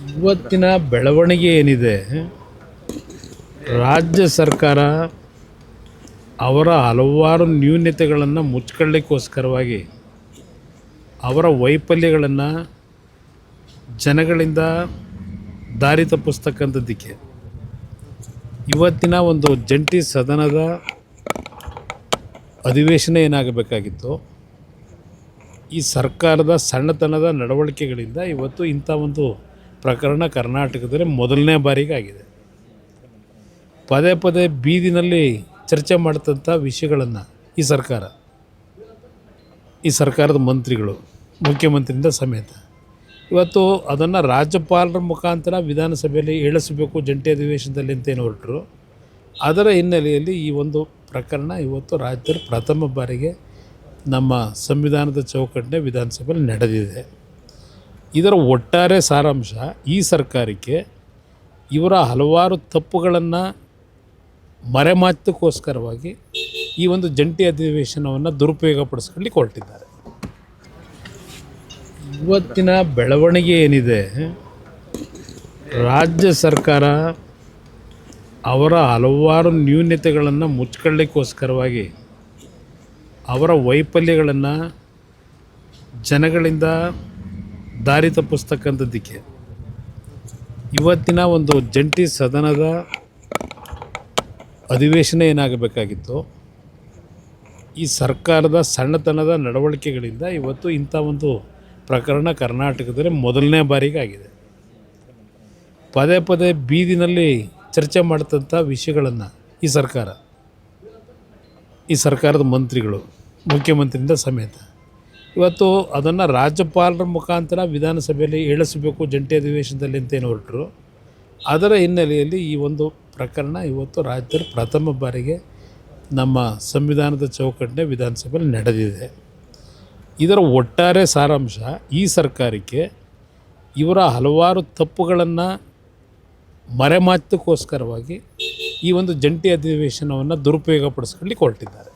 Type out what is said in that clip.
ಇವತ್ತಿನ ಬೆಳವಣಿಗೆ ಏನಿದೆ, ರಾಜ್ಯ ಸರ್ಕಾರ ಅವರ ಹಲವಾರು ನ್ಯೂನತೆಗಳನ್ನು ಮುಚ್ಕೊಳ್ಳಿಕ್ಕೋಸ್ಕರವಾಗಿ ಅವರ ವೈಫಲ್ಯಗಳನ್ನು ಜನಗಳಿಂದ ದಾರಿ ತಪ್ಪಿಸ್ತಕ್ಕಂಥದ್ದಕ್ಕೆ ಇವತ್ತಿನ ಒಂದು ಜಂಟಿ ಸದನದ ಅಧಿವೇಶನ ಏನಾಗಬೇಕಾಗಿತ್ತು, ಈ ಸರ್ಕಾರದ ಸಣ್ಣತನದ ನಡವಳಿಕೆಗಳಿಂದ ಇವತ್ತು ಇಂಥ ಒಂದು ಪ್ರಕರಣ ಕರ್ನಾಟಕದಲ್ಲಿ ಮೊದಲನೇ ಬಾರಿಗೆ ಆಗಿದೆ. ಪದೇ ಪದೇ ಬೀದಿನಲ್ಲಿ ಚರ್ಚೆ ಮಾಡ್ತಂಥ ವಿಷಯಗಳನ್ನು ಈ ಸರ್ಕಾರದ ಮಂತ್ರಿಗಳು, ಮುಖ್ಯಮಂತ್ರಿಯಿಂದ ಸಮೇತ ಇವತ್ತು ಅದನ್ನು ರಾಜ್ಯಪಾಲರ ಮುಖಾಂತರ ವಿಧಾನಸಭೆಯಲ್ಲಿ ಇಳಿಸಬೇಕು ಜಂಟಿ ಅಧಿವೇಶನದಲ್ಲಿ ಅಂತೇನು ಹೊರಟರು. ಅದರ ಹಿನ್ನೆಲೆಯಲ್ಲಿ ಈ ಒಂದು ಪ್ರಕರಣ ಇವತ್ತು ರಾಜ್ಯದಲ್ಲಿ ಪ್ರಥಮ ಬಾರಿಗೆ ನಮ್ಮ ಸಂವಿಧಾನದ ಚೌಕಟ್ಟಿನ ವಿಧಾನಸಭೆಯಲ್ಲಿ ನಡೆದಿದೆ. ಇದರ ಒಟ್ಟಾರೆ ಸಾರಾಂಶ, ಈ ಸರ್ಕಾರಕ್ಕೆ ಇವರ ಹಲವಾರು ತಪ್ಪುಗಳನ್ನು ಮರೆಮಾಚೋಕ್ಕೋಸ್ಕರವಾಗಿ ಈ ಒಂದು ಜಂಟಿ ಅಧಿವೇಶನವನ್ನು ದುರುಪಯೋಗಪಡಿಸ್ಕೊಳ್ಳಿಕ್ಕೆ ಹೊರಟಿದ್ದಾರೆ. ಇವತ್ತಿನ ಬೆಳವಣಿಗೆ ಏನಿದೆ, ರಾಜ್ಯ ಸರ್ಕಾರ ಅವರ ಹಲವಾರು ನ್ಯೂನತೆಗಳನ್ನು ಮುಚ್ಕೊಳ್ಳಿಕ್ಕೋಸ್ಕರವಾಗಿ ಅವರ ವೈಫಲ್ಯಗಳನ್ನು ಜನಗಳಿಂದ ದಾರಿ ತಪ್ಪಿಸ್ತಕ್ಕಂಥದ್ದಕ್ಕೆ ಇವತ್ತಿನ ಒಂದು ಜಂಟಿ ಸದನದ ಅಧಿವೇಶನ ಏನಾಗಬೇಕಾಗಿತ್ತು, ಈ ಸರ್ಕಾರದ ಸಣ್ಣತನದ ನಡವಳಿಕೆಗಳಿಂದ ಇವತ್ತು ಇಂಥ ಒಂದು ಪ್ರಕರಣ ಕರ್ನಾಟಕದಲ್ಲಿ ಮೊದಲನೇ ಬಾರಿಗೆ ಆಗಿದೆ. ಪದೇ ಪದೇ ಬೀದಿನಲ್ಲಿ ಚರ್ಚೆ ಮಾಡ್ತಂಥ ವಿಷಯಗಳನ್ನು ಈ ಸರ್ಕಾರದ ಮಂತ್ರಿಗಳು, ಮುಖ್ಯಮಂತ್ರಿಯಿಂದ ಸಮೇತ ಇವತ್ತು ಅದನ್ನು ರಾಜ್ಯಪಾಲರ ಮುಖಾಂತರ ವಿಧಾನಸಭೆಯಲ್ಲಿ ಇಳಿಸಬೇಕು ಜಂಟಿ ಅಧಿವೇಶನದಲ್ಲಿ ಅಂತೇನು ಹೊರಟರು. ಅದರ ಹಿನ್ನೆಲೆಯಲ್ಲಿ ಈ ಒಂದು ಪ್ರಕರಣ ಇವತ್ತು ರಾಜ್ಯದಲ್ಲಿ ಪ್ರಥಮ ಬಾರಿಗೆ ನಮ್ಮ ಸಂವಿಧಾನದ ಚೌಕಟ್ಟಿನ ವಿಧಾನಸಭೆಯಲ್ಲಿ ನಡೆದಿದೆ. ಇದರ ಒಟ್ಟಾರೆ ಸಾರಾಂಶ, ಈ ಸರ್ಕಾರಕ್ಕೆ ಇವರ ಹಲವಾರು ತಪ್ಪುಗಳನ್ನು ಮರೆಮಾಚೋಕ್ಕೋಸ್ಕರವಾಗಿ ಈ ಒಂದು ಜಂಟಿ ಅಧಿವೇಶನವನ್ನು ದುರುಪಯೋಗಪಡಿಸ್ಕೊಳ್ಳಿಕ್ಕೆ ಹೊರಟಿದ್ದಾರೆ.